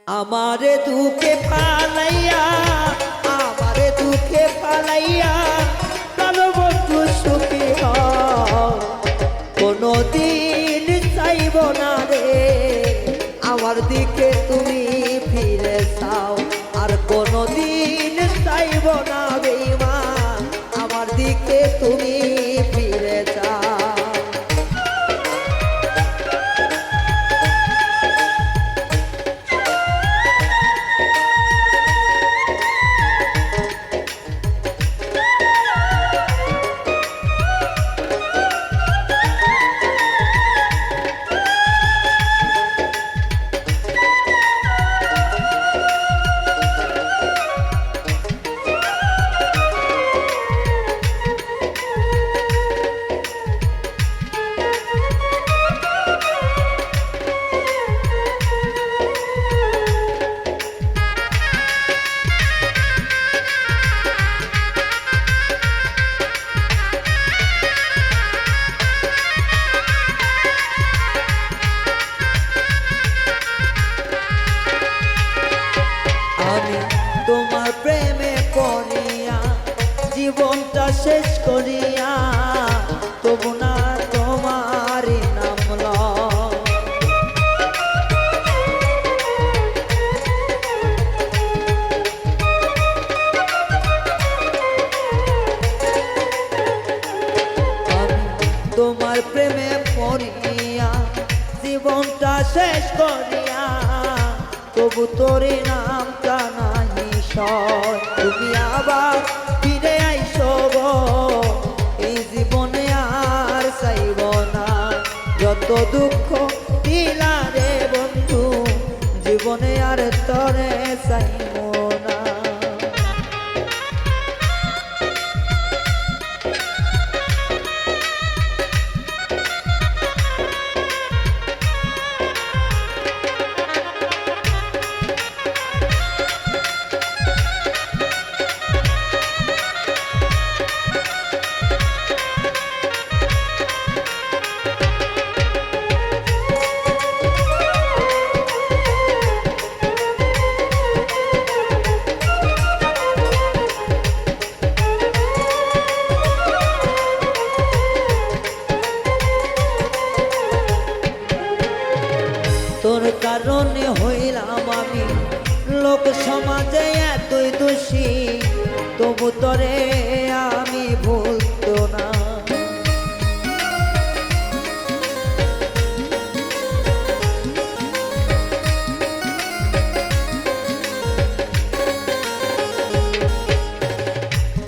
আমারে দুঃখে পালাইয়া, আমারে দুঃখে পালাইয়া কালো বন্ধু সুখী হও, কোনদিন চাইব না রে আমার দিকে তুমি ফিরে চাও, আর কোনদিন চাইব না বেঈমান আমার দিকে তুমি ফিরে চাও। তোমার প্রেমে পড়িয়া জীবনটা শেষ করিয়া তবু না তোমার নাম লয়। তোমার প্রেমে পড়িয়া জীবনটা শেষ করিয়া তবু তোরে নামটা নাহি সয়, তুমি আবার ফিরে আইসো গো এই জীবনে আর চাইব না, যত দুঃখ দিলা রে বন্ধু জীবনে আর তরে চাইব না। তোর কারণে হইলাম আমি লোক সমাজে এতই দোষী, তবু তোরে আমি ভুলতো না।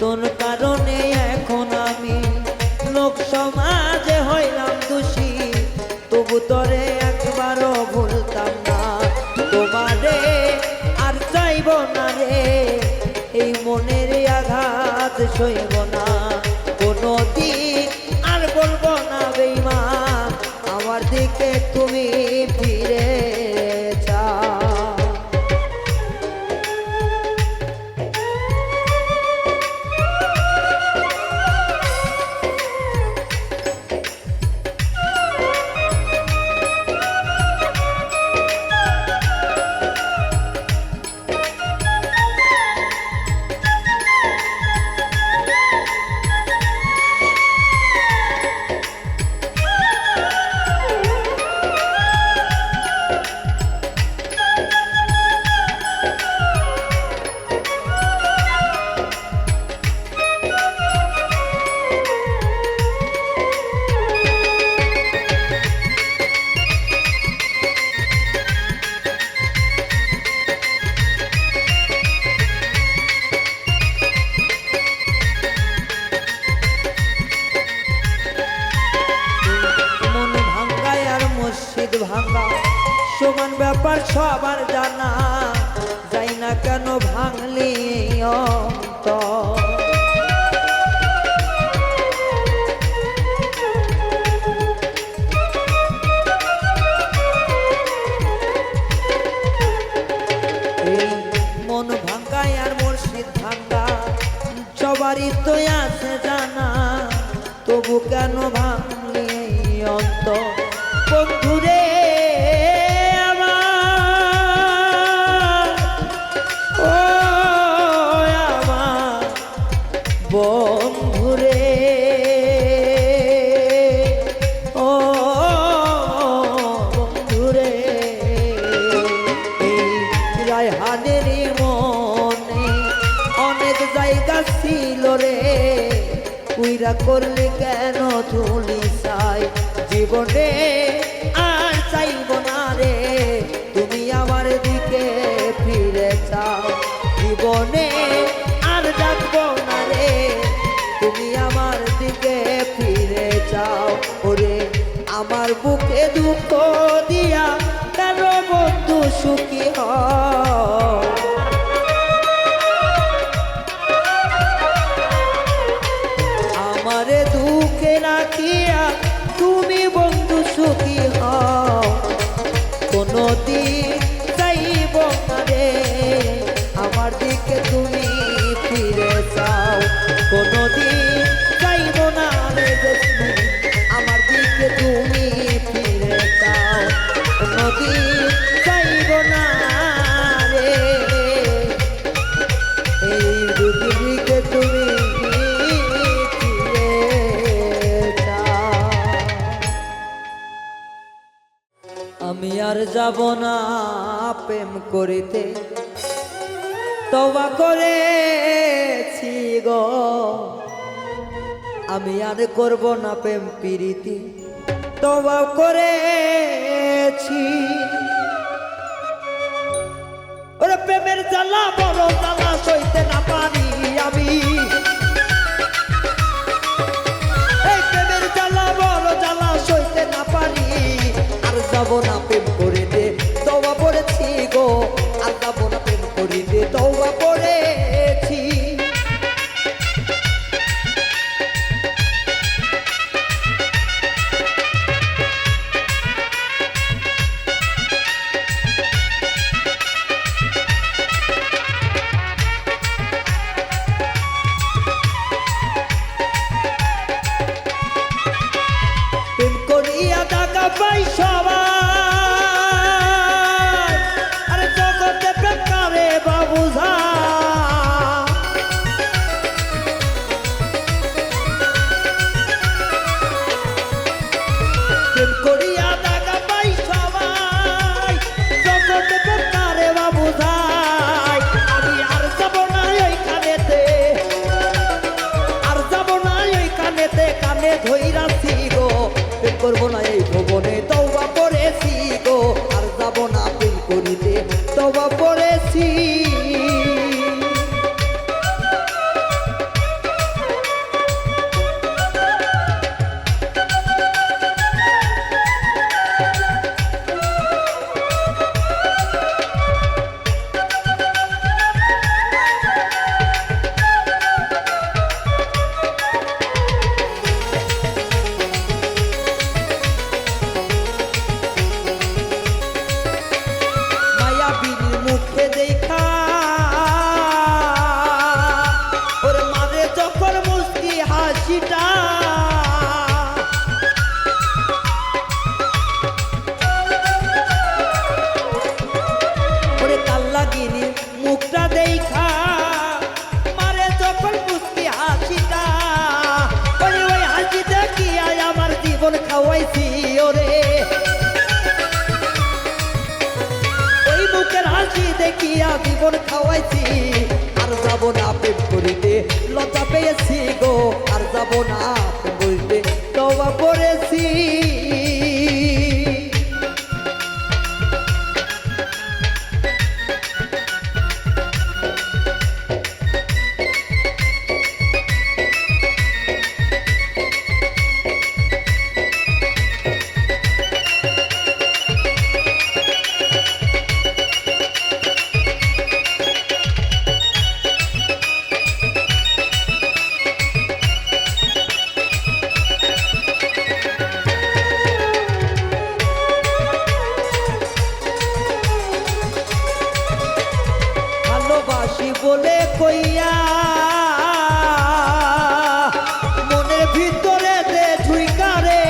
তোর কারণে এখন আমি লোক সমাজে হইলাম দোষী, তবু তোরে একবারও ভুলতাম না। তোমারে আর চাইব না রে এই মনের আঘাত সইব না, কোনো দিন আর বলবো না বেঈমান আমার দিকে তুমি ফিরে যাও। ভাঙা সমান ব্যাপার সবার জানা, যাই না কেন ভাঙলি অন্তর। মন ভাঙ্গায় আর মুর্শিদ ভাঙ্গা সবারই তো আছে জানা, তবু কেন ভাঙলি অন্তর। বন্ধুরে আমার রায়হানের মনে অনেক জায়গা ছিল রে, উইরা করলে কেন ধুলি চাই জীবনে আর চাইব না রে, তুমি আমার দিকে ফিরে চাও জীবনে আর ডাকবো না রে, তুমি আমার দিকে ফিরে চাও। ওরে আমার বুকে দুঃখ দিয়া কেন বন্ধু সুখী হয়, আমারে দুঃখে রাখিয়া তুমি বন্ধু সুখী হও, কোনদিন চাইব না রে আমার দিকে তুমি ফিরে চাও, কোনদিন চাইব না রে আমার দিকে তুমি ফিরে চাও, কোনদিন চাইব না রে এই দুদিকে তুমি ফিরে চাও। আমি আর যাব না প্রেম করিতে, তওবা করেছি গো, আমি আর করব না প্রেম প্রীতি, তওবা করেছি। ওরে প্রেমের জ্বালা বড় জ্বালা সইতে না পারি আমি, এই প্রেমের জ্বালা বড় জ্বালা সইতে না পারি, আর যাব না প্রেম করিতে, তওবা করেছি গো, আর যাব না প্রেম করিতে, তওবা করেছি। প্রেম করিয়া টাকা পাই সবাই, আরে জগতে প্রেম করে বাবুঝা, প্রেম করিয়া টাকা পাই সবাই, জগতে প্রেম করে বাবুঝাই, আমি আর যাব না ওইখানেতে, আর যাব না ওইখানেতে, কানে ধইরাছি গো, প্রেম করবো না এই ভুবনে, তওবা করেছি গো, আর যাব না প্রেম করিতে, তওবা করেছি। মায়াবিনীর মুখে দেখা ওর মারে যখন মুস্কি হাসিটা, ওরে কাল্লাগিনীর মুখটা দেখা মারে যখন মুস্কি হাসিটা, ওরে ওই হাসি দেখিয়া আমার জীবন খাওয়াইছি ওরে, ওই মুখের হাসি দেখিয়া জীবন খাওয়াইছি, আর যাব না প্রেম করিতে, লজ্জা পেয়েছি গো, আর যাব না প্রেম করিতে, তওবা করেছি। ভালোবাসি বলে কইয়া মনের ভিতরে দে ঠুইকা রে,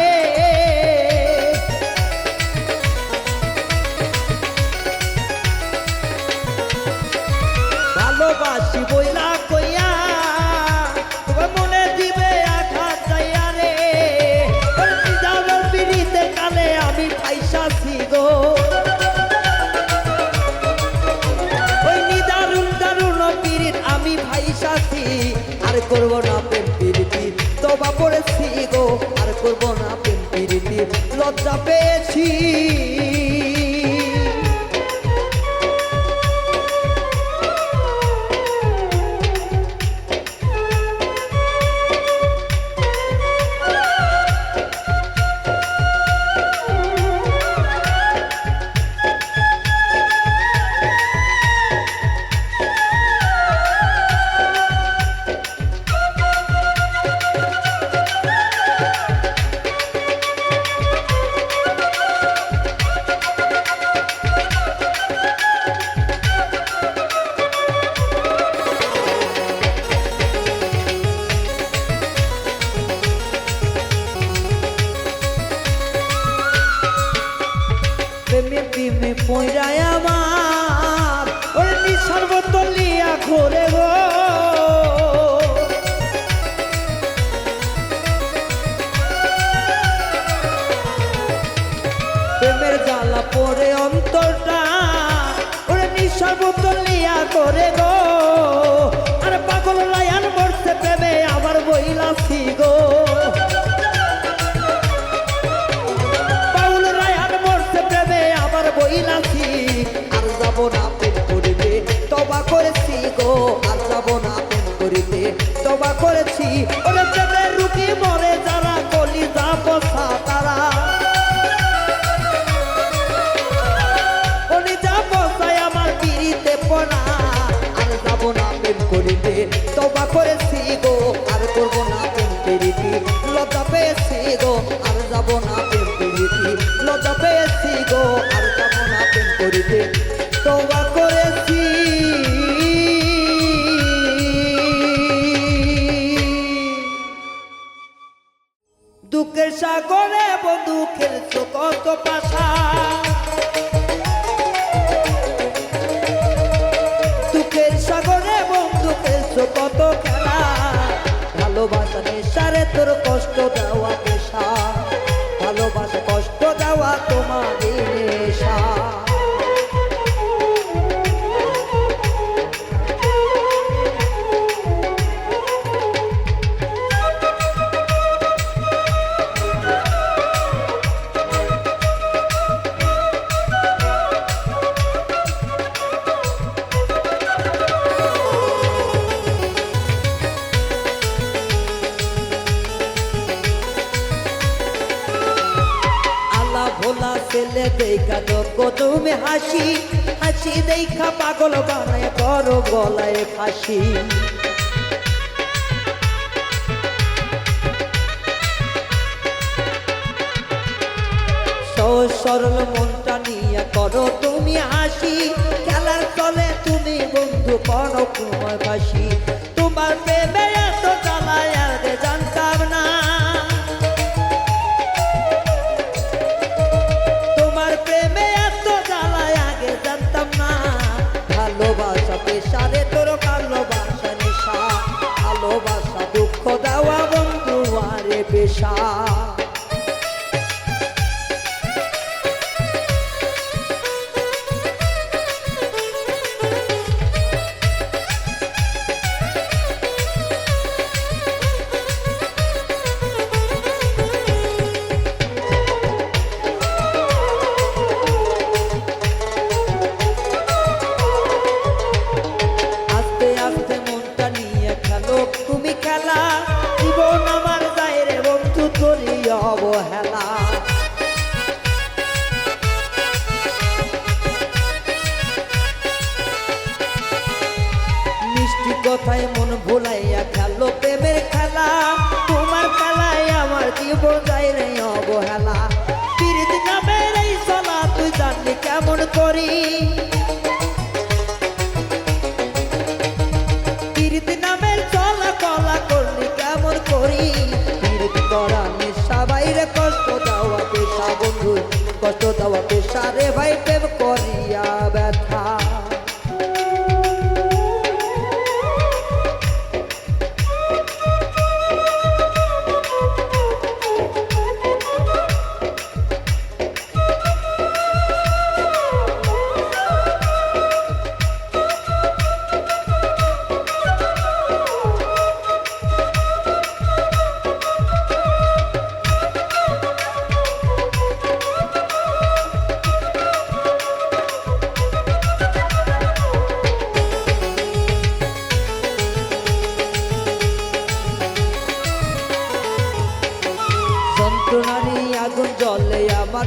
ভালোবাসি বইলা কইয়া তোমার মনে দিবে আঘাত যাইয়া রে, যাওয়ার পিড়িতে কালে আমি পয়সা গো, করব না প্রেম প্রীতি তবা পড়েছি গো আর করব না প্রেম প্রীতি লজ্জা পেয়েছি প্রেমে প্রেমে পয়রায় আমার ওই নিশার বোতল লিয়া ঘোরে গো প্রেমের জ্বালা পড়ে অন্তরটা ওই নিশার বোতল লিয়া ঘোরে গো আর পাগল লায়ান মরছে প্রেমে আবার বইলাছি গো বইলাছি আর যাব না প্রেম করিতে তবা করেছি গো আর যাব না প্রেম করিতে তবা করেছি ওরে প্রেমের রুগী মরে যারা কলি যাব তারা কলি যাব আমার পিড়িতে পড়া আর যাব না প্রেম করিতে তবা করেছি গো আর করব না প্রেম প্রীতি লজ্জা পেয়েছি গো আর যাব না প্রেম প্রীতি লজ্জা পেয়েছি গো আর যাব না প্রেম করিতে তওবা করেছি দুঃখের সাগরে বন্ধু খেলছো কত পাশা দুঃখের সাগরে বন্ধু খেলছো কত খেলা ভালোবাসা নেশারে তোর কষ্ট দেওয়া পেশা ভালোবাসা কষ্ট দেওয়া তোমার নেশা ভোলা ছেলে দেখা যোগ্য তুমি হাসি হাসি দেখা পাগল বানায় করো গলায় ফাঁসি সহজ সরল মনটা নিয়ে করো তুমি হাসি খেলার চলে তুমি বন্ধু করো তোমার ফাঁসি তোমার প্রেমে এত জ্বালায় আগে জানতাম না ভালোবাসা পেশারে তোর ভালোবাসা নেশা ভালোবাসা দুঃখ দেওয়া বন্ধু আরে পেশা তুমি খেলা জীবন আমার যায় রে বন্ধু তোরই অবহেলা মিষ্টি কথায় মন ভুলাইয়া খেলো প্রেমের খেলা তোমার খেলায় আমার জীবন যায় রে অবহেলা পিরিত নামের এই চলা তুই জানলি কেমন করি পিরিত নামের চলা কলা করলি কেমন করি পিরিত করা নেশা বাইরে কষ্ট দেওয়া পেশা বন্ধু কষ্ট দেওয়া পেশা রে ভাই প্রেম করিয়া ব্যথা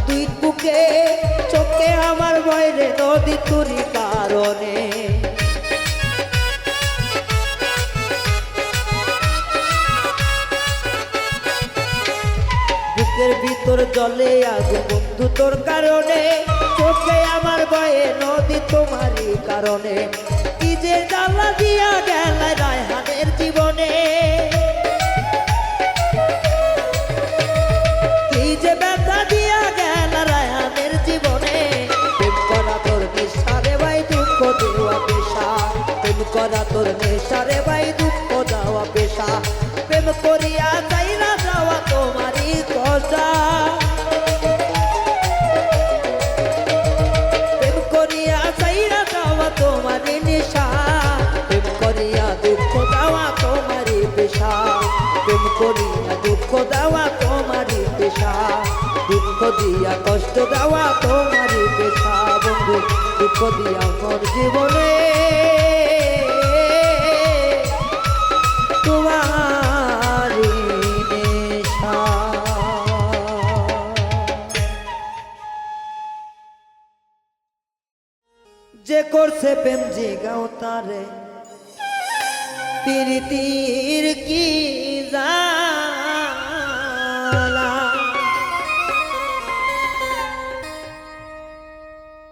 দুই বুকে চোখে আমার বাইরে নদী তুরি কারণে বুকের ভিতর জলে আগুন বন্ধু তোর কারণে চোখে আমার বয়ে নদী তোমারই কারণে কি যে জ্বালা দিয়া গেল রায়হানের জীবনে কি যে ব্যথা দিয়া গেল রায়হানের জীবনে প্রেম করা তোর নেশারে ভাই দুঃখ দেওয়া পেশা প্রেম করা তোর নেশারে ভাই দুঃখ দেওয়া পেশা প্রেম করিয়া যাইরা যাওয়া তোমারই কষ্ট প্রেম করিয়া যাইরা যাওয়া তোমারই নেশা প্রেম করিয়া দুঃখ দেওয়া তোমারই পেশা প্রেম করিয়া দুঃখ দেওয়া তোমারই পেশা দুঃখ দিয়া কষ্ট দেওয়া তোমারই পেশা বন্ধু দুঃখ দিয়া মোর জীবনে তোমারই নেশা যে করছে প্রেম জিগাও তারে প্রীতির কি জালা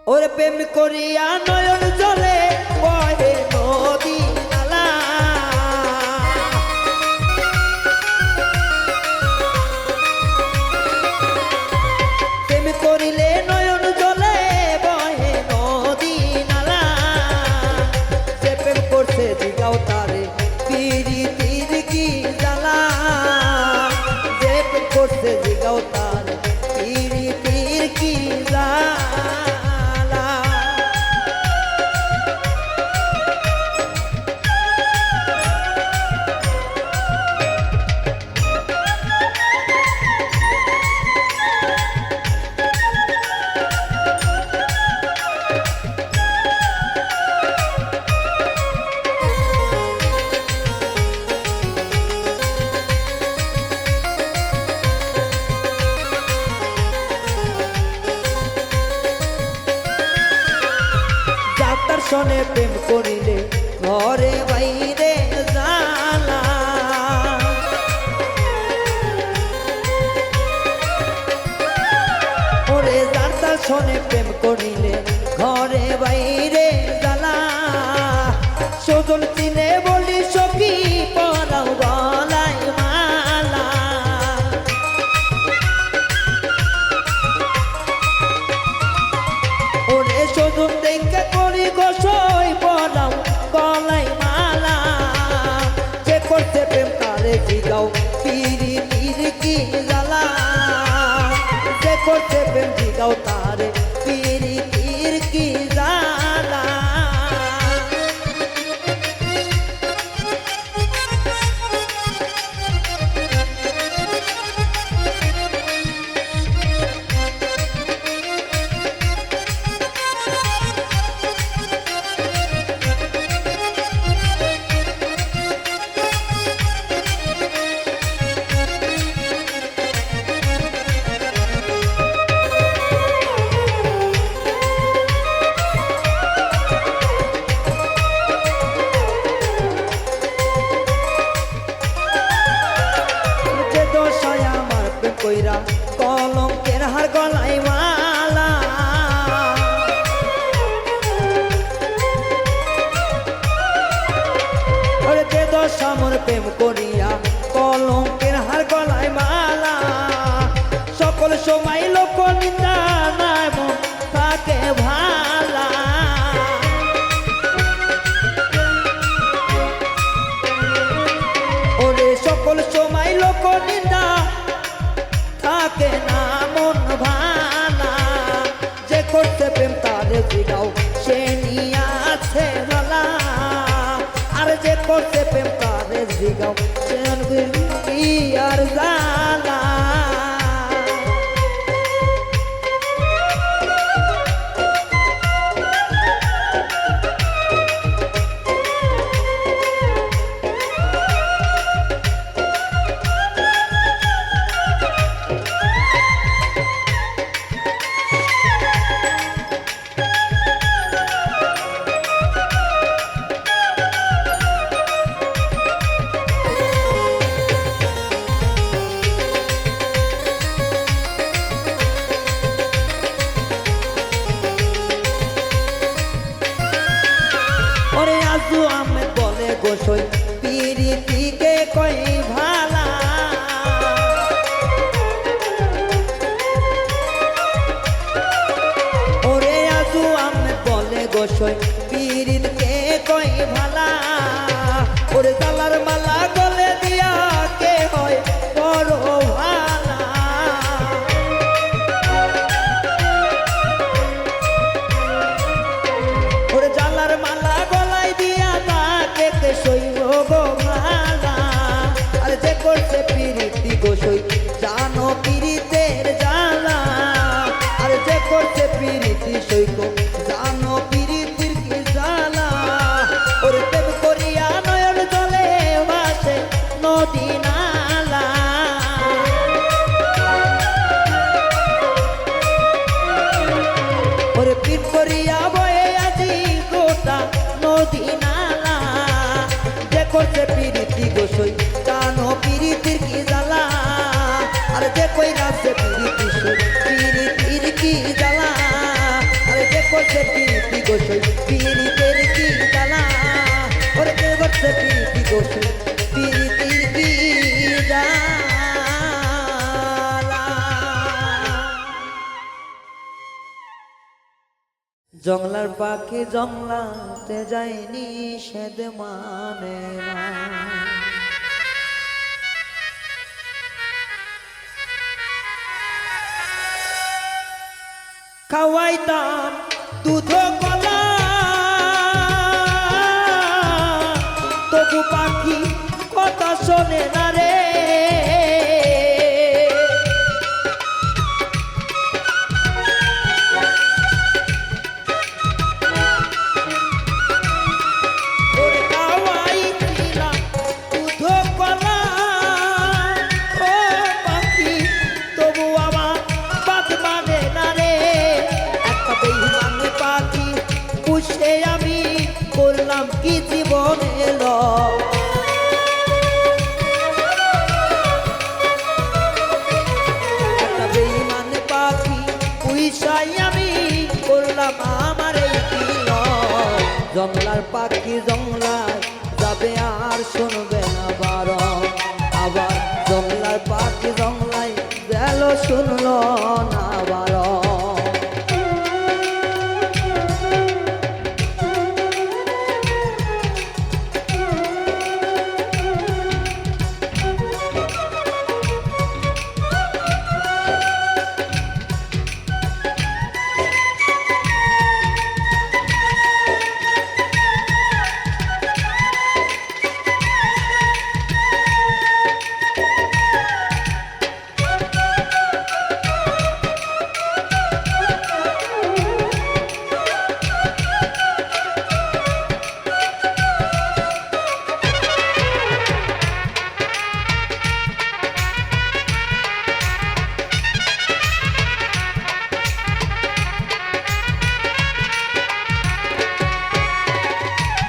ওরে প্রেম করিয়া নয়ন জলে বহে নদী নালা প্রেম করিলে নয়ন জলে বহে নদী নালা সে প্রেম করছে জিগাও তারে প্রীতির কি জালা যে প্রেম করছে জিগাও তারে প্রীতির কি জালা সনে প্রেম করিলে ঘরে বাইরে জালা ওরে যার সনে প্রেম করিলে ঘরে বাইরে জালা সজল চিনে বলি সখী পরাও গলায় মালা ওরে সজল দেখে করি গোসই পরাও গলায় মালা যে করছে প্রেম তারে জিগাও প্রীতির কি জালা যে করছে প্রেম জিগাও তারে প্রীতির কি জালা কইরা কলঙ্কের হার গলায় মালা ওরে যে দশা মোর প্রেম করিয়া কলঙ্কের হার গলায় মালা সকল সময় লোক নিন্দা নাই মন থাকে ভালা ওরে সকল সময় লোক নিন্দা থাকে না মন ভালা যে করছে প্রেম তারে জিগাও সে নিয়ে আছে ভালা আর যে করছে প্রেম তারে জিগাও সে আর জালা আজু আহমেদ বলে গোসই পিরিতিকে কই ভালা ওরে আজু আহমেদ বলে গোসই পিরিতকে কই ভালা ওরে জালার মালা গলে দিয়া কে হয় বড় ভালা ওরে জালার মালা গলায় দিয়া তাকে কে সইব গো ভালা আর যে করছে পিরিতি গোসই জানো পিরিতের জ্বালা আর যে করছে পিরিতি সইব জানো পিরিতির কি জ্বালা ওরে প্রেম করিয়া নয়ন জলে ভাসে নদী নালা ওরে পিঠ করিয়া বয়ে আজি গোটা নদী নালা যে করছে পিরিতি গোসই জানো পিরিতির কি জ্বালা আর যে কই রাখছে পিরিতি সই পিরিতির কি জ্বালা আর যে করছে পিরিতি গোসই পিরিতের কি জ্বালা ওরে যে করছে পিরিতি গোসই পিরিতির কি জ্বালা জংলার পাখি জংলাতে যায়নি সেদ মানে না খাওয়াইতাম দুধ কলা তবু পাখি কথা শোনে না রে ওরে খাওয়াইছিলাম দুধ কলা ও পাখি তবু আমার বাদ মানে না রে একটা বেঈমান পাখি পুষে আমি করলাম কি জীবন এলো একটা বেঈমান পাখি পুষাই আমি করলাম আমার এই দিল জংলার পাখি জংলায় যাবে আর শুনবে না বারণ আবার জংলার পাখি জংলায় গেল শুনলো না বারণ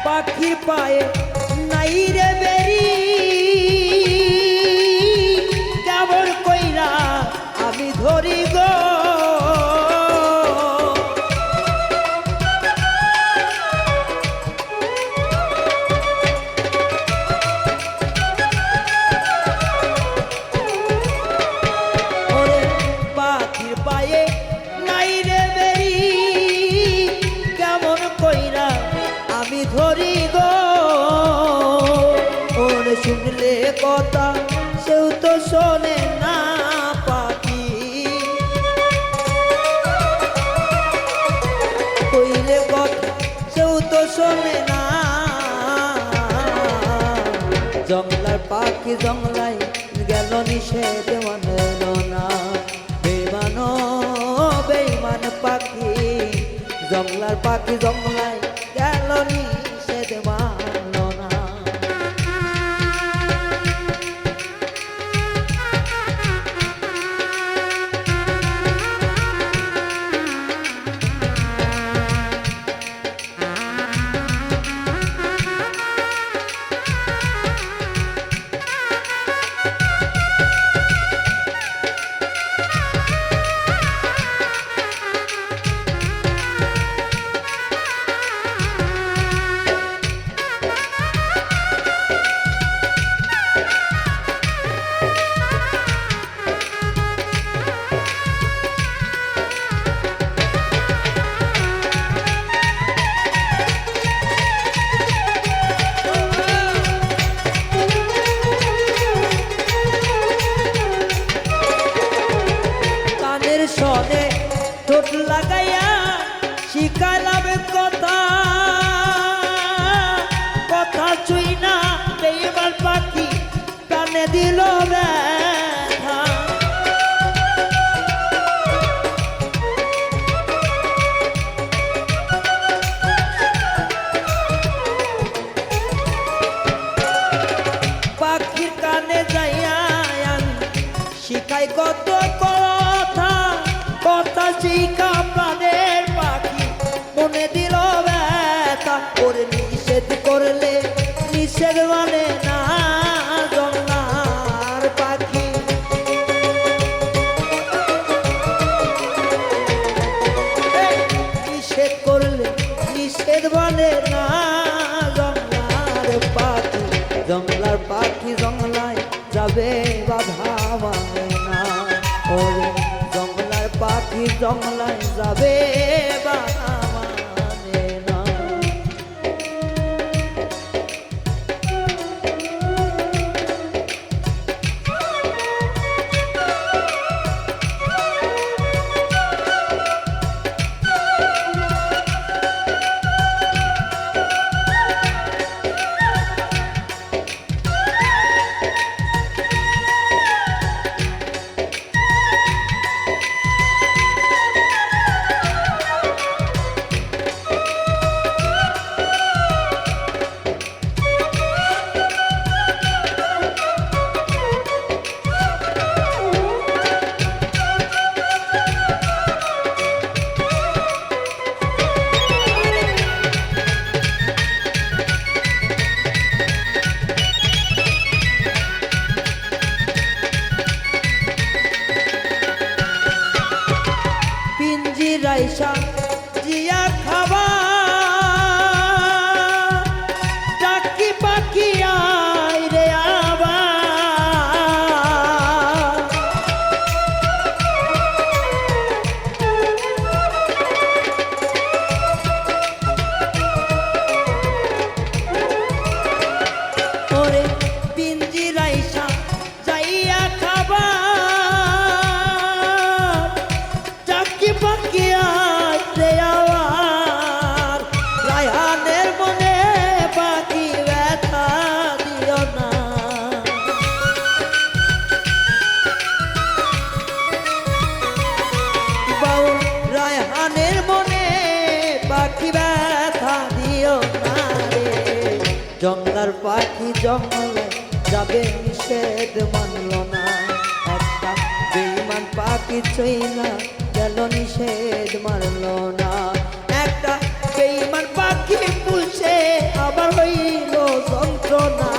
পাখির পায়ে নাই রে বেরি কেমন কইরা আমি ধরি গো ওরে পাখির পায়ে নাই রে বেরি কেমন কইরা আমি ধরি গো ওরে শুনলে কথা সেও তো শোনে না পাখি কইলে কথা সেও তো শোনে না জংলার পাখি জংলায় গেল নিষেধ মানল না বেমানো বেইমান পাখি জংলার পাখি জংলায় গেল নিষেধ মানল না দিল ব্যথা। পাখির কানে যাইয়া আমি শিখাই কত কথা, কথা শিখা প্রাণের পাখি মনে দিল ব্যথা। ওরে নিষেধ করলে নিষেধ মানে না জংলার পাখি। নিষেধ করলে নিষেধ মানে না জংলার পাখি। জংলার পাখি জংলায় যাবে বাধা মানে না। ওরে জংলার পাখি জংলায় যাবে বাধা মানে না। পিঞ্জিরাইসা জিয়া খাবা ডাকি পাখি আয় রে আবার। ওরে পিঞ্জিরাইসা যাইয়া খাবা ডাকি পাখি আয় রে আবার। রায়হানের মনে পাখি ব্যথা দিও না। বাউল রায়হানের মনে পাখি ব্যথা দিও না রে। জংলার পাখি জঙ্গলে যাবে নিষেধ মানল না। একটা বেঈমান পাখি চইলা গেল নিষেধ মানল না। একটা বেঈমান পাখি পুষে আবার হইল যন্ত্রণা।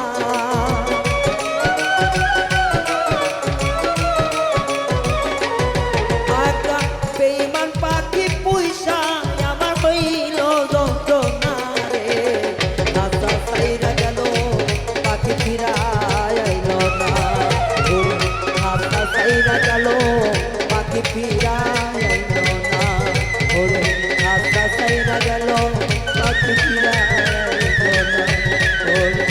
একটা বেঈমান পাখি পুষা আমার হইল যন্ত্রণা রে। রাস্তা ছাইরা গেল পাখি ফিরায় আইল না। রাস্তা ছাইরা গেল পাখি ফিরায় আইল না। ওরে রাস্তা ছাইরা গেল পাখি ফিরায় আইল না। ওরে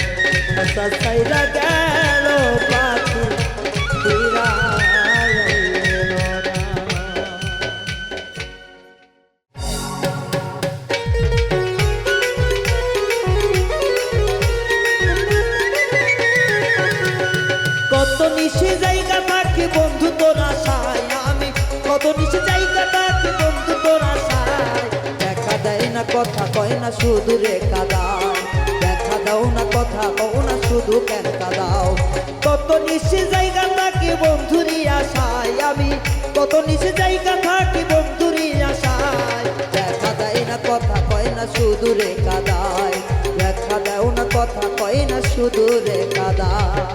রাস্তা ছাইরা গেল পাখি ফিরায় আইল না। কত নিশে জায়গা থাকি বন্ধু তোর আশায় আমি, কত নিশে জায়গা থাকি বন্ধু তোর আশায়। দেখা দেয় না কথা কয় না শুধু রেখা দাও, দেখা দাও না কথা কও না শুধু কেনকা দাও। কত নিশে জায়গা থাকি বন্ধুরই আশায় আমি, কত নিশে জায়গা থাকি বন্ধুরই আশায়। দেখা দেয় না কথা কয় না শুধু রেখা দাও, দেখা দাও না কথা কয় না শুধু রেখা দাও।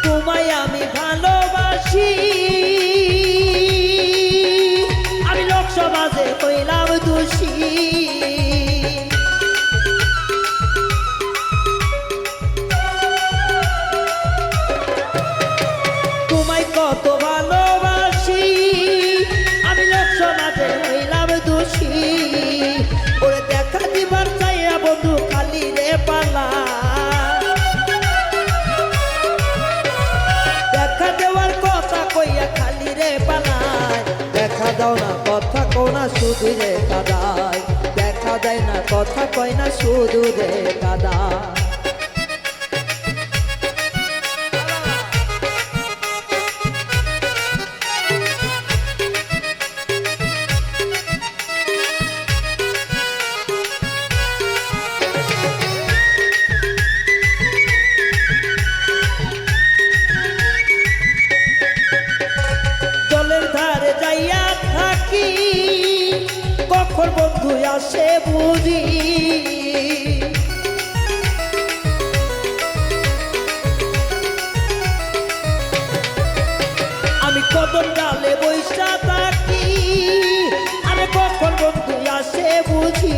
তোমায় আমি ভালো দাও না কথা কও না শুধু রে কাদায় দেখা দেয় না কথা কয় না শুধু রে কাদায় কখন বন্ধু আসে বুঝি আমি কদম ডালে বৈশা থাকি আরে কখন বন্ধু আসে বুঝি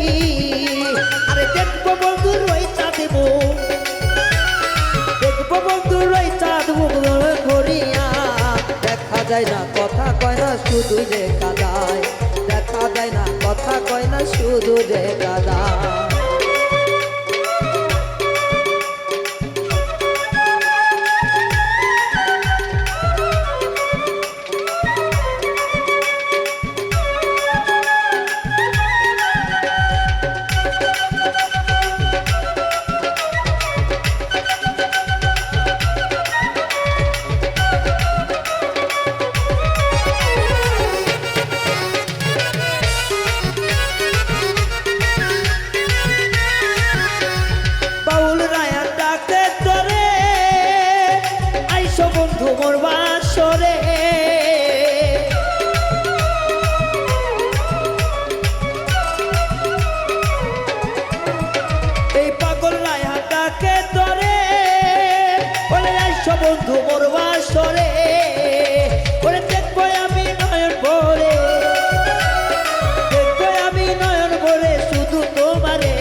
আরে দেখবো বন্ধু রইতা দেব দেখবো বন্ধু রইতা দেব করিয়া দেখা যায় না কথা কয় না শুধু রে কাদায় দেখা দেয় না কথা কয় না শুধু রে কাদায় তোমার বাসরে এই পাগল রায়াটাকে ধরে বলে আইসো বন্ধু মোর বাসরে বলে দেখবো আমি নয়ন ভরে দেখবো আমি নয়ন ভরে শুধু তোমারে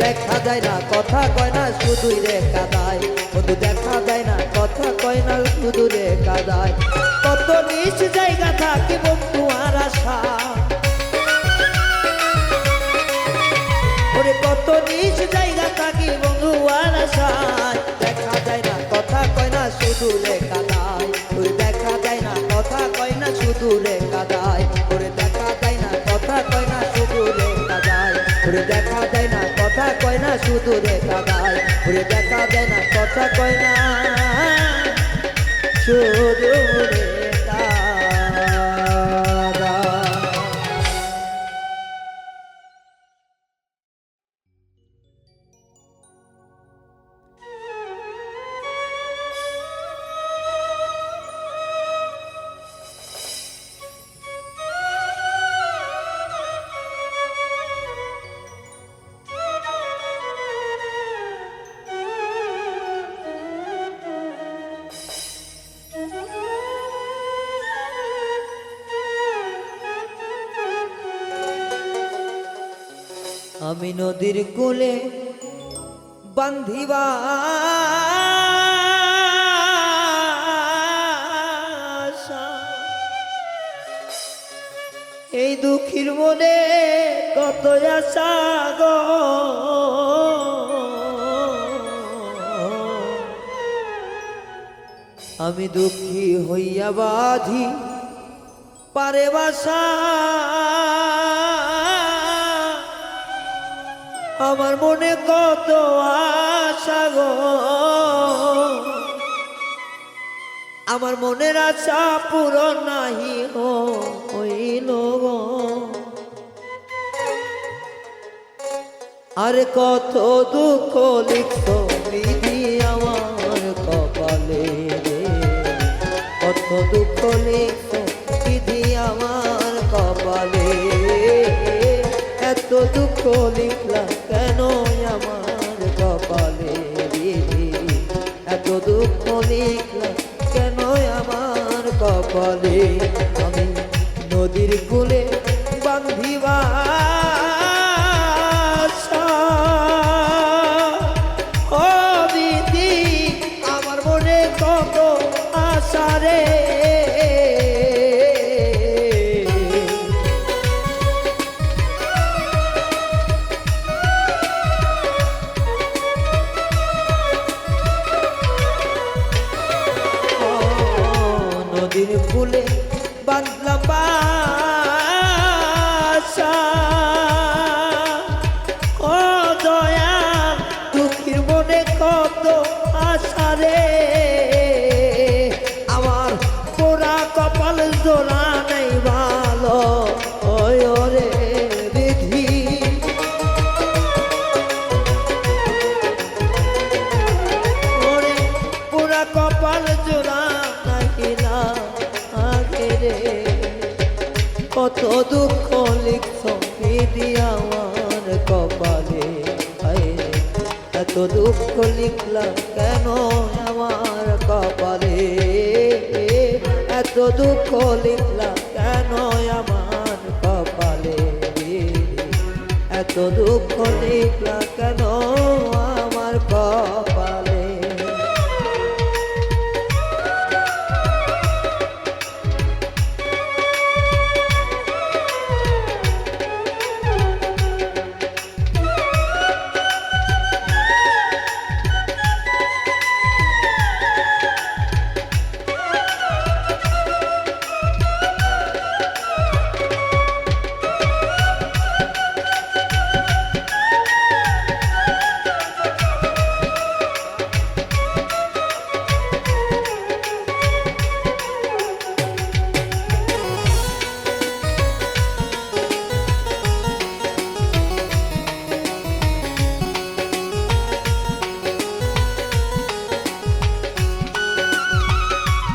দেখা যায় না কথা কয় না শুধুই রে কাদায় বন্ধু দেখা যায় না কথা কয় না শুধু রে কাদায় কত নিচ জায়গা থাকি বন্ধু আর আশা ওরে কত নিচ জায়গা থাকি বন্ধু আর আশা দেখা যায় না কথা কয় না শুধু রে কাদায় ওরে দেখা যায় না কথা কয় না শুধু রে কাদায় ওরে দেখা যায় না কথা কয় না শুধু রে কাদায় ওরে দেখা যায় না কথা কয় না শুধু রে কাদায় ওরে দেখা যায় না কথা কয় না শুধু রে আমি নদীর কূলে বান্ধিবা এই দুঃখীর মনে কত আশা গো আমি দুঃখী হইয়া বাঁধি পারে বাসা আমার মনে কত আশা গো আমার মনের আশা পূরণ নাহি হইল গো আরে কত দুঃখ লিখত বিধি আমার কপালে রে কত দুঃখ লিখত বিধি আমার কপালে এত দুঃখ লিখলা কেন আমার কপালে বিধি এত দুঃখ লিখলা কেন আমার কপালে আমি নদীর কূলে বান্ধিবা ও বিধি আমার মনে কত আশা রে নদীর কূলে বাঁধলাম সারে আমার পোড়া কপাল জোড়া নেই ভালো ওই ওরে বিধি ওরে পোড়া কপাল জোড়া নাকি না আগে রে কত দুঃখ লিখছ বিধি আমার কপালে এত দুঃখ লিখলাম কেন আমার কপালে এত দুঃখ লিখলাম কেন আমার কপালে এত দুঃখ লিখলাম কেন আমার কপালে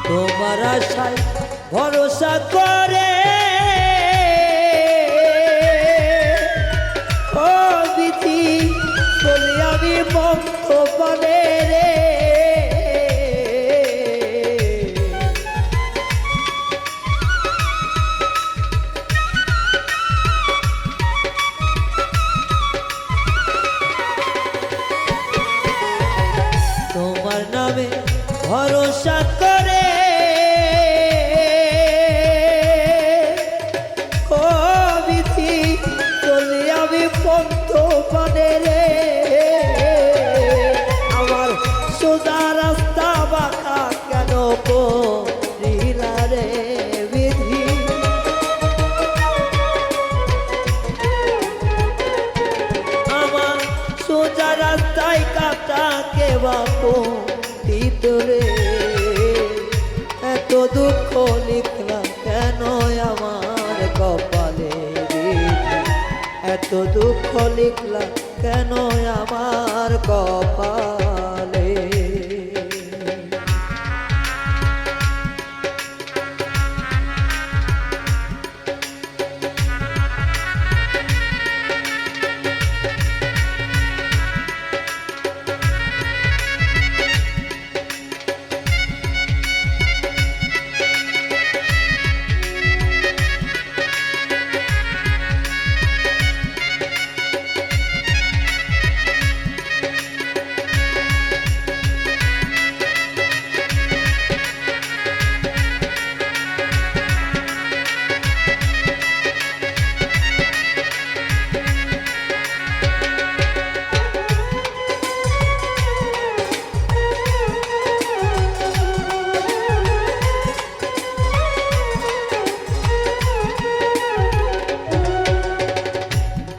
তোমার আশায় ভরসা করে ও বিধি চলে আমি মুক্ত পানে রে তোমার নামে ভরসা করে পন্ত পানে রে আমার সোজা রাস্তা বাঁকা কেন করিলা রে বিধি আমার সোজা রাস্তায় কাটা কে বাপু ভিতরে এত দুঃখ লিখলাম কেন আমার কপালে এত দুঃখ লিখলাম কেন আমার কপালে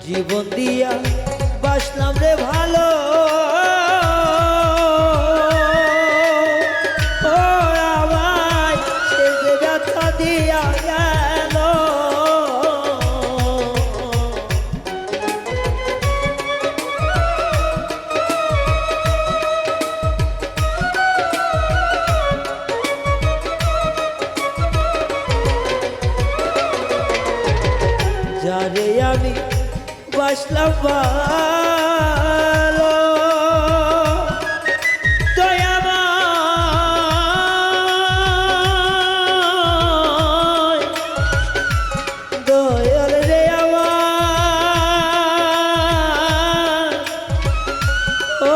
জীবন দিয়া বাসলাম রে ভালো ও আমায় সে যে ব্যথা দিয়া গেল যারে আমি বাসলাম ভালো দয়াময় দয়াল রে আমার ও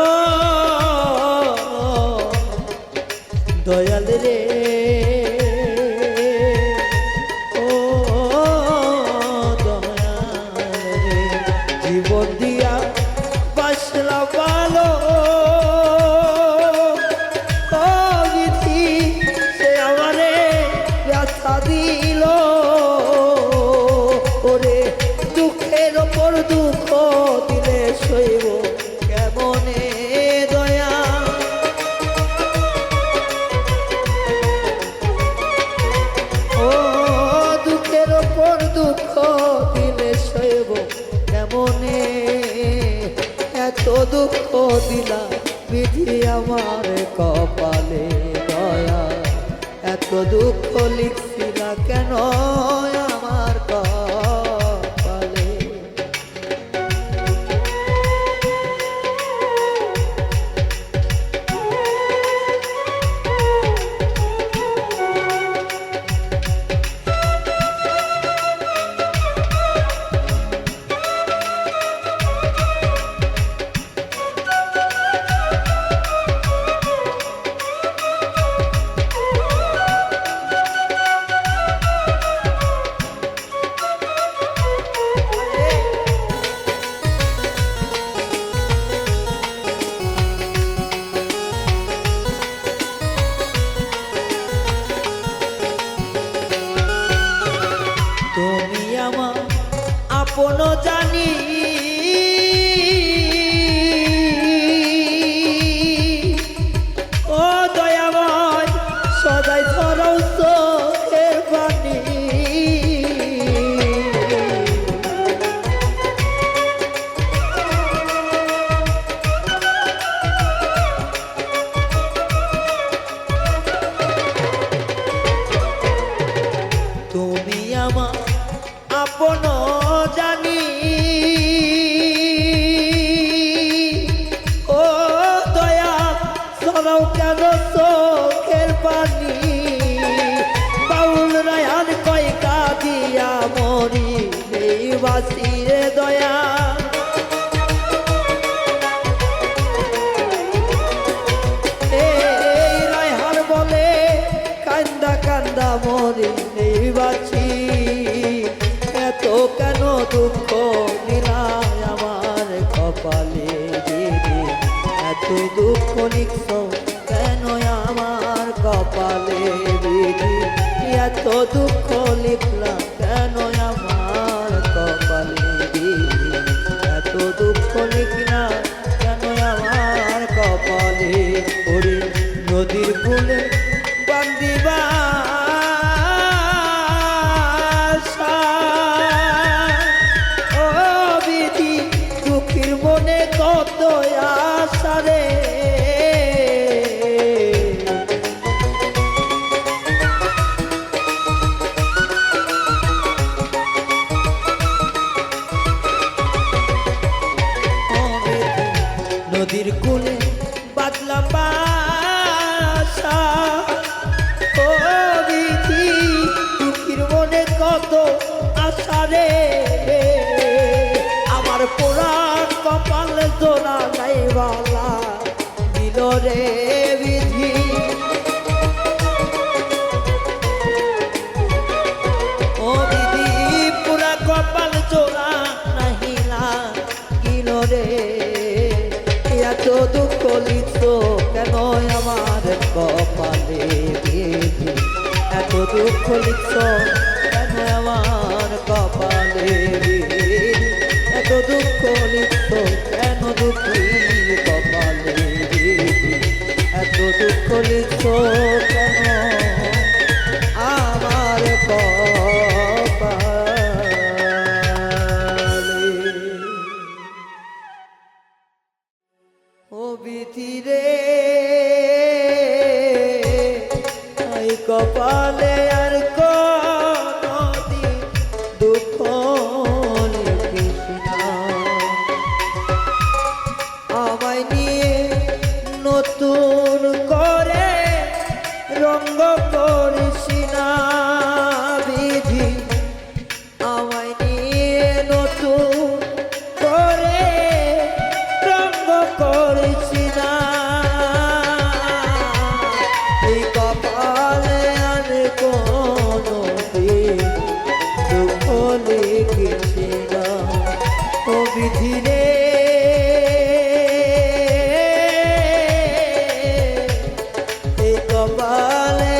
দয়াল রে জীবন দিয়া বিধি আমার কপালে দয়া এত দুঃখ লিখছি না কেন আমার কপালে তুমি আমার আপন জানি ও দয়াময় সদাই ধরো চোখের পানি তুমি আমার আপন জানি ও দয়া সরাও কেন চোখের পানি বাউল রায়ান কয় কাঁদিয়া মরি এই বাসিরে দয়া এই রায়হান বলে কান্দা কান্দা মরি এই বাসি এত কেন দুঃখ নিলাম আমার কপালে দিদি এত দুঃখ লিখছ কেন আমার কপালে দিদি এত দুঃখ লিখলাম কেন আমার কপালে দিদি এত দুঃখ লিখলাম কেন আমার কপালে ওরে নদীর ফুলে বান্দিবা মনে কত আশা রে নদীর কূলে বাদলাম বাসা ও বিধি দুঃখীর মনে কত আশা রে আমার পোড়া কপাল জোড়া গাইবালা দিল রে বিধি ও বিধি পুরা কপাল জোড়া নাহিলা দিল রে এত দুঃখ লিখছ কেন আমার কপালে বিধি এত দুঃখ লিখছ কেন আমার কপালে বিধি এত দুঃখ লিখছ কেন দুঃখী কপালে দিদি এত দুঃখ লিখছ কেন আমার কপালে ও বিধি রে এই কপালে আর কোনদিন দুঃখ আমায় নিয়ে নতুন করে রঙ্গ করিস না বিধি আমায় নিয়ে নতুন করে রঙ্গ করিস না এই কপালে আর কোনো দিন দুঃখ লিখিস না ও বিধি রে কপালে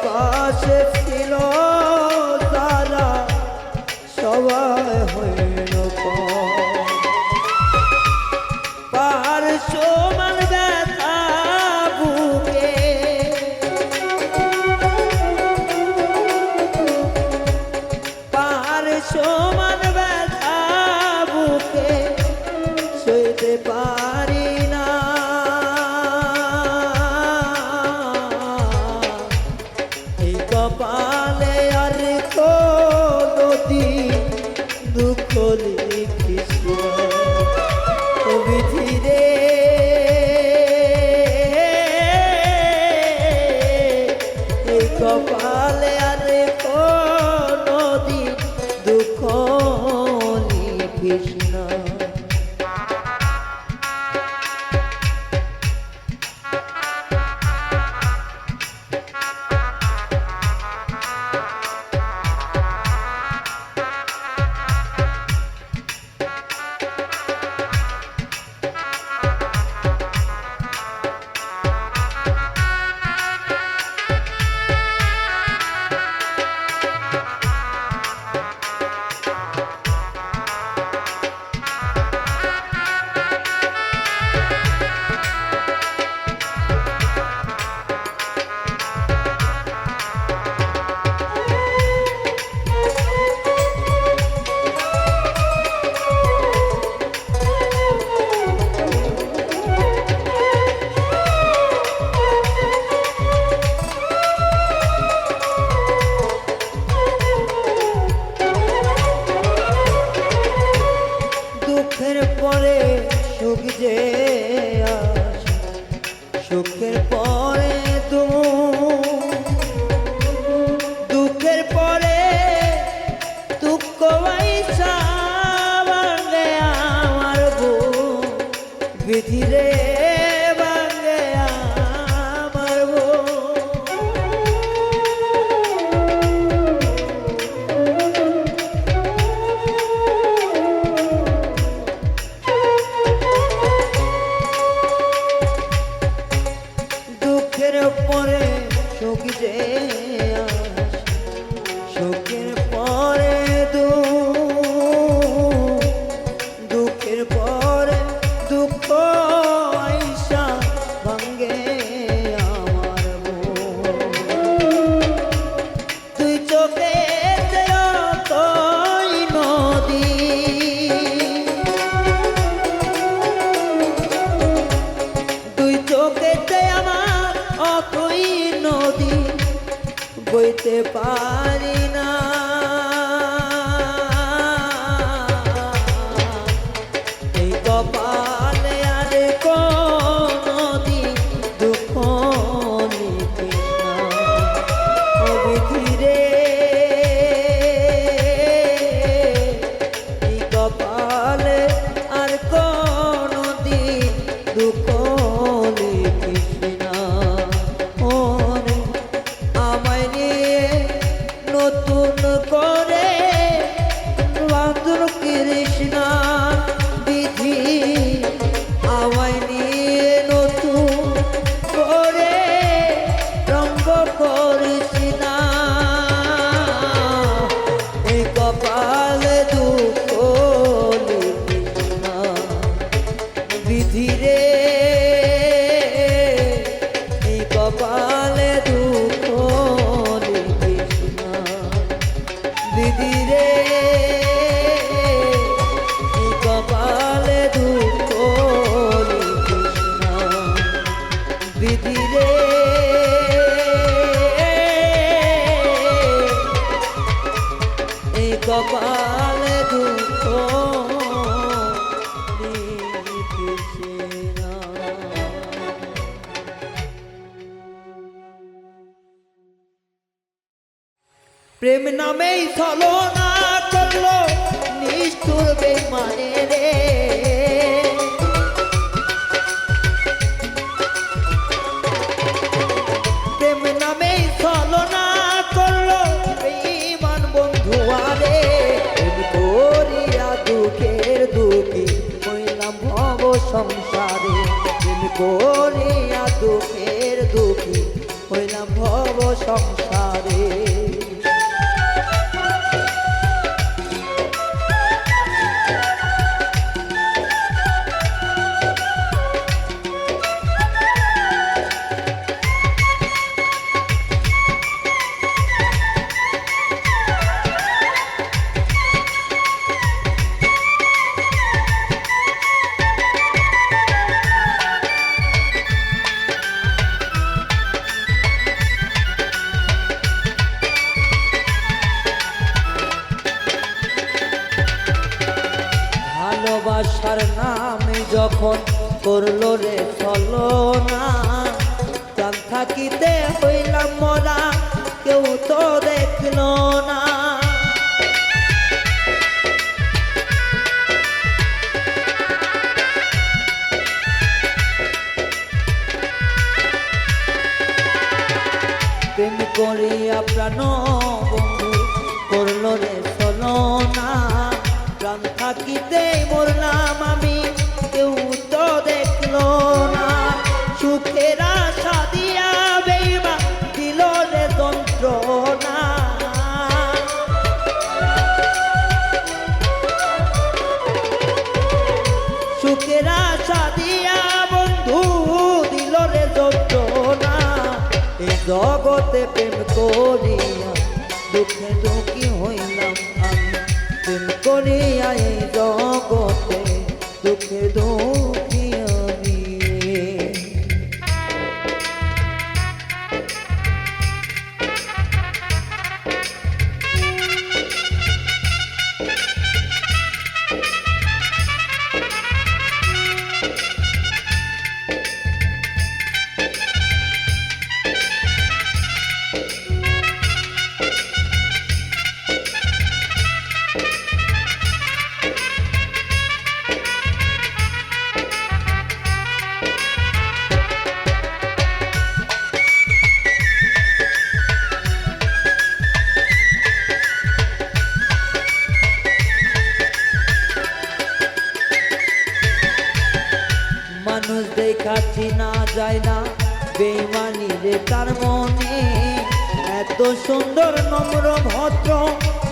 পাশে ছিল তারা সবাই হইল পার সমান ব্যথা বুকে পার সমান ব্যথা বুকে সইতে পারি না এই কপালে আর কোনদিন দুঃখ লিখিস বিধি রে এই কপালে আর কোনদিন দুঃখ লিখিস না দুঃখের পরে সুখ যে আসে সুখের পরে দুঃখের পরে দুঃখ আইসা ভাঙে আমার বিধি রে ভাঙে আমার পরে সুখ যে আসে সুখের পরে দুঃখের পরে দুঃখ আইসা ভাঙ্গে আমার তুই চোখে নদী তুই চোখে আমার অকই নদী বইতে পারি না এই কপালে আর কোনদিন দুঃখ লিখিস না ও বিধি রে এই কপালে আর কোনদিন দুঃখ লিখিস না আমায় নিয়ে নতুন করে বাঁধন কৃষ্ণা বিধি আমায় নিয়ে নতুন করে রঙ্গ করিস না এই কপালে দুঃখ লিখিস না বিধি রে এই কপালে দুঃখ লিখিস না বিধি রে এই কপালে দুঃখ লিখিস না বিধি রে এই কপালে দুঃখ লিখিস না প্রেম নামেই ছলনা করলো নিষ্ঠুর বেঈমানে রে প্রেম নামেই ছলনা করলো বেঈমান বন্ধু আরে প্রেম করিয়া দুঃখের দুঃখী হইলাম ভব সংসারে প্রেম করিয়া দুঃখের দুঃখী হইলাম ভব সংসারে তার নামে যখন করলো রে ছলনা, প্রাণ থাকিতে হইলাম মরা, কেউ তো দেখলো না। প্রেম করিয়া প্রাণ বন্ধু করলো রে ছলনা, প্রাণ থাকিতে মরলাম আমি, কেউ তো দেখলো না। সুখের আশা দিয়া বেইমান দিল রে যন্ত্রণা, সুখের আশা দিয়া বন্ধু দিল রে যন্ত্রণা। এই জগতে প্রেম করিয়া দুঃখে দুঃখী হইলাম আমি, প্রেম করিয়া এই জগতে দুঃখে দুঃখী আমি। মানুষ দেখাচ্ছি না যায় না বেইমানি রে তার মনে, এত সুন্দর নম্র ভদ্র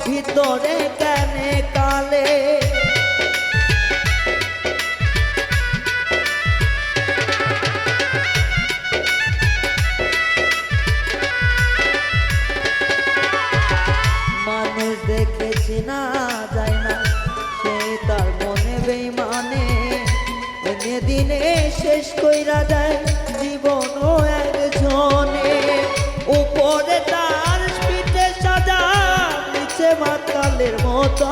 ভিতরে কেনে কালে। মানুষ দেখেছি না যায় না সে তার মনে বেইমানে, দিনে শেষ কইরা দেয় জীবন একজনে। উপরে তার পিঠে সাজা, নিচে মাতালের মতো,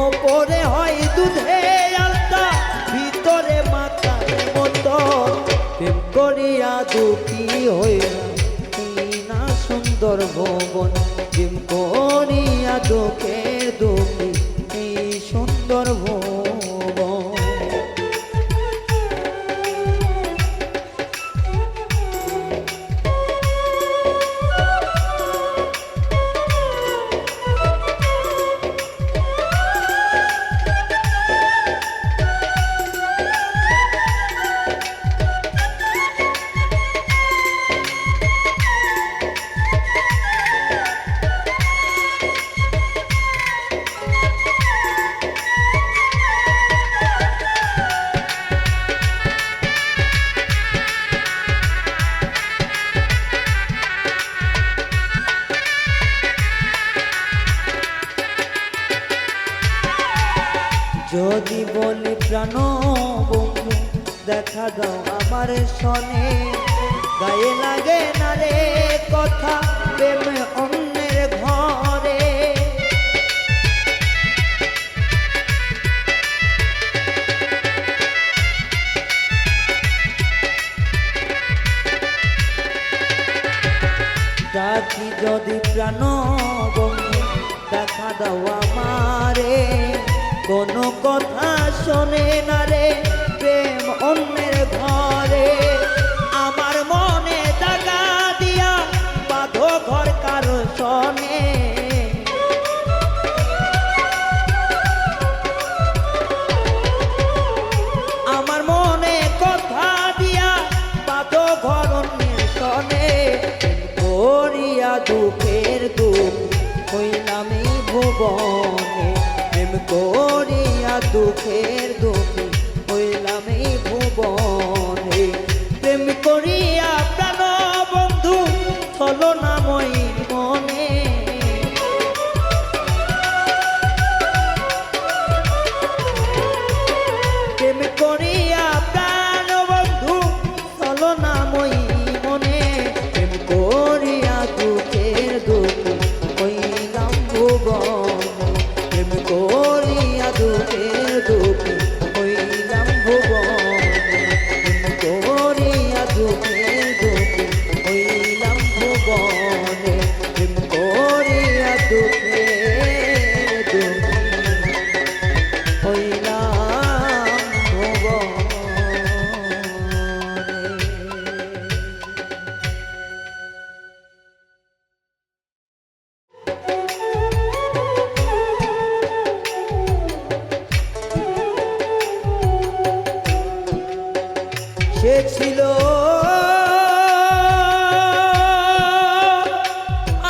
উপরে হয় দুধে আলতা, ভিতরে মাতালের মতো। প্রেম করিয়া দুঃখী হইলাম না সুন্দর ভবন, প্রেম করিয়া দুঃখের দুঃখী এই সুন্দর ভুবন। যদি বলি প্রাণ বন্ধু দেখা দাও আমার সনে, গায়ে লাগে না রে কথা প্রেম অন্যের ঘরে। ডাকি যদি প্রাণ বন্ধু দেখা দাও আমারে, কোনো কথা শোনে না রে প্রেম অন্যের ঘরে। আমার মনে দাগা দিয়া বাঁধো ঘর কারো শোনে, আমার মনে কথা দিয়া বাঁধো ঘর অন্যের শোনে। করিয়া দুঃখের দুঃখ হইলাম এই ভুবনে, প্রেম করিয়া দুঃখের দুঃখী হইলাম এই ভুবনে। প্রেম করিয়া প্রাণ বন্ধু ছলনাময়ী মনে, প্রেম করিয়া প্রাণ বন্ধু ছলনাময়ী মনে। প্রেম করিয়া দুঃখের দুঃখী সে ছিল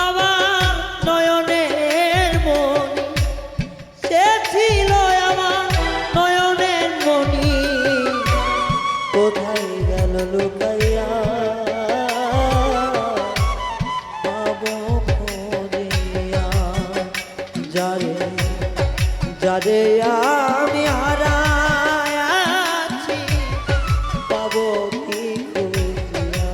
আমার নয়নের মণি, সে ছিল আমার নয়নের মণি, কোথায় গেল লুকাইয়া পাবো খোঁজিয়া, যারে যারে আমি হারায় আছি পাবো কি খুঁজিয়া।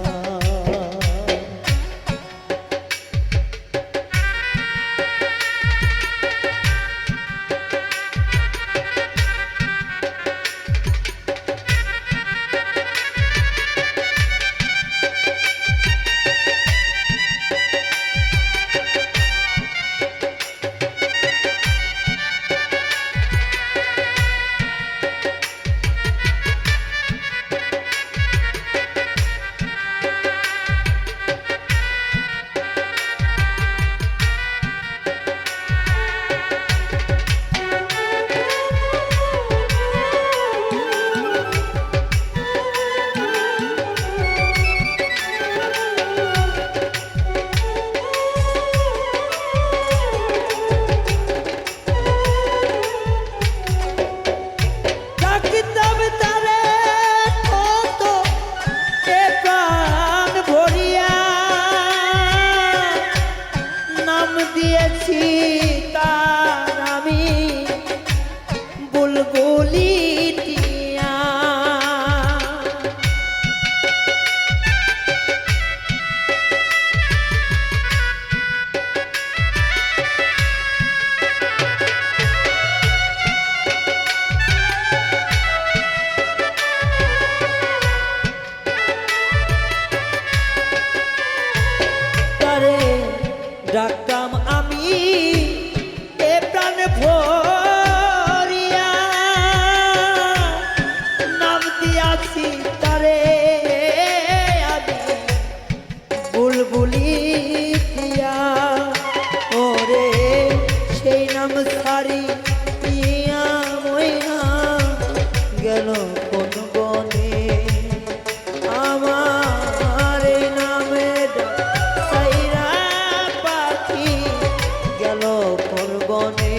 দিয়েছি তার আমি বুলবুলি টিয়া, তারে ডাকতাম আমি এ প্রাণ ভরিয়া, নাম দিয়াছি তারে আমি বুলবুলি দিয়া, ওরে সেই নাম সারি ইয়া মইনা গেল কোন বনে, আমার এই নামে সাইরা পাখি গেল কোন বনে,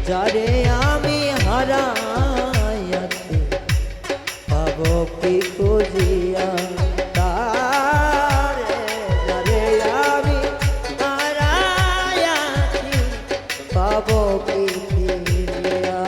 যারে আমি হারাইয়াছি পাবো কি খুঁজিয়া, তারে যারে আমি হারাইয়াছি পাবো কি ফিরিয়া।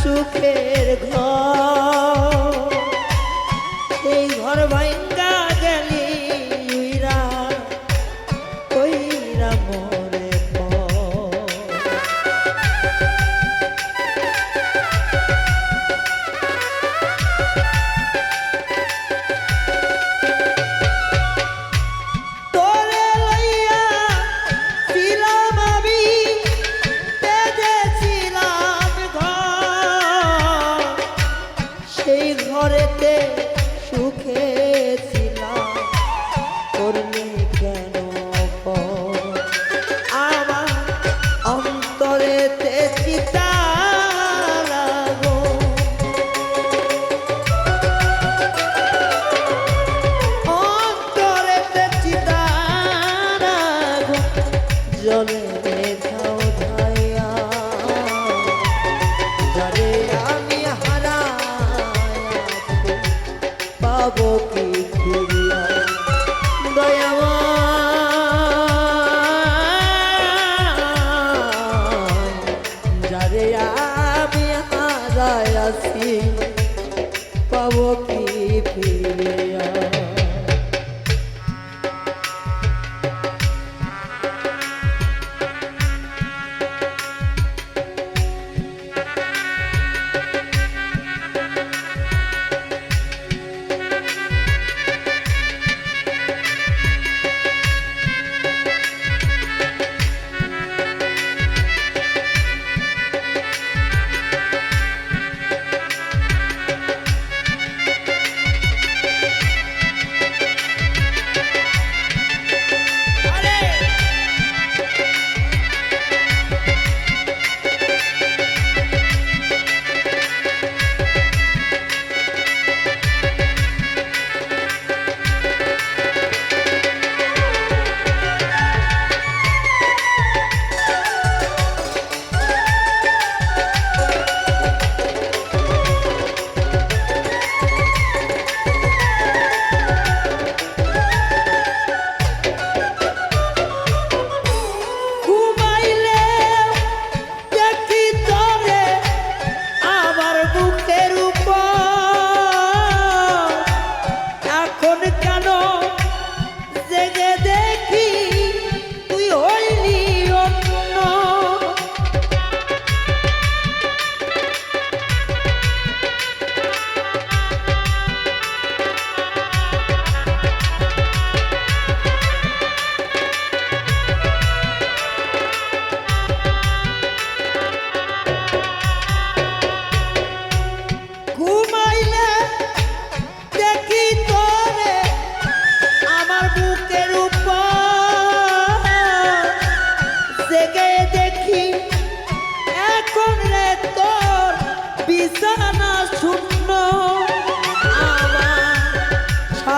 সুখের ঘর এই ঘর ভাঙ্গা গেলি উইরা কইরা মরে তোরে লইয়া ছিলাম আমি বেঁধেছিলাম ঘর, আছি পাবো কি ফিরে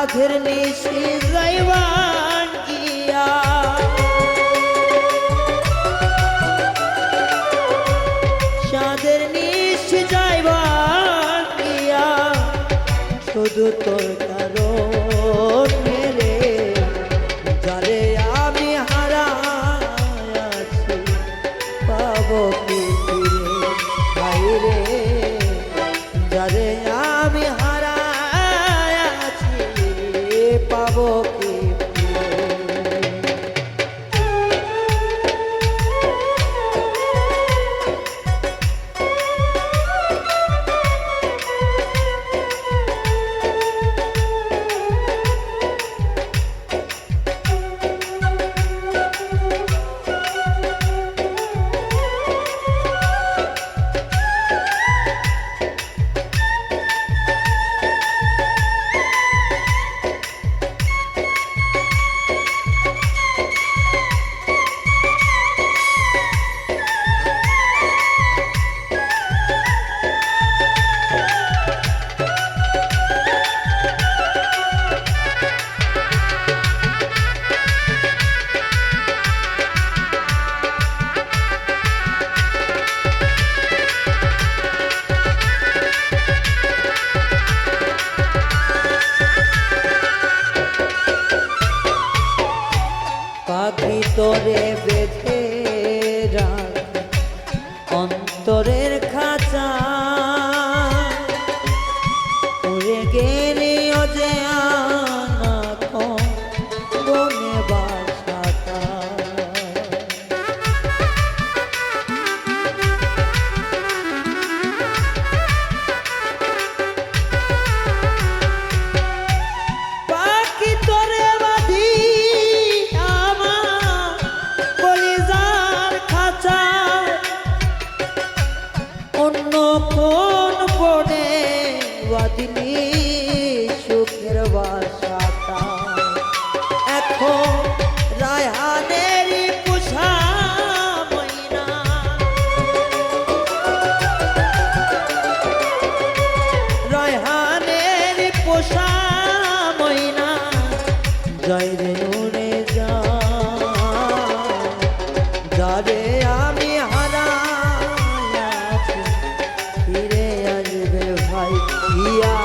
সাধের নিশি যাইবান গিয়া সাধের নিশি যাইবান গিয়া শুধু তোর কারণ মেরে যারে আমি হারাই আছি পাবো কি ফিরে বাইরে যারে আমি পাবো কি পাখি তোরে বেঁধে রাখ অন্তরের খাঁচা উড়ে গেলি যে বনে বাসাটা পাখি তোরে কোন বনে বাদিনী সুখের বাসাটা এখন রায়হানের পোষা ময়না রায়হানের পোষা ময়না জয় রে নুরে যা যারে আমি হারা ফিরে আসবে ভাই ইয়া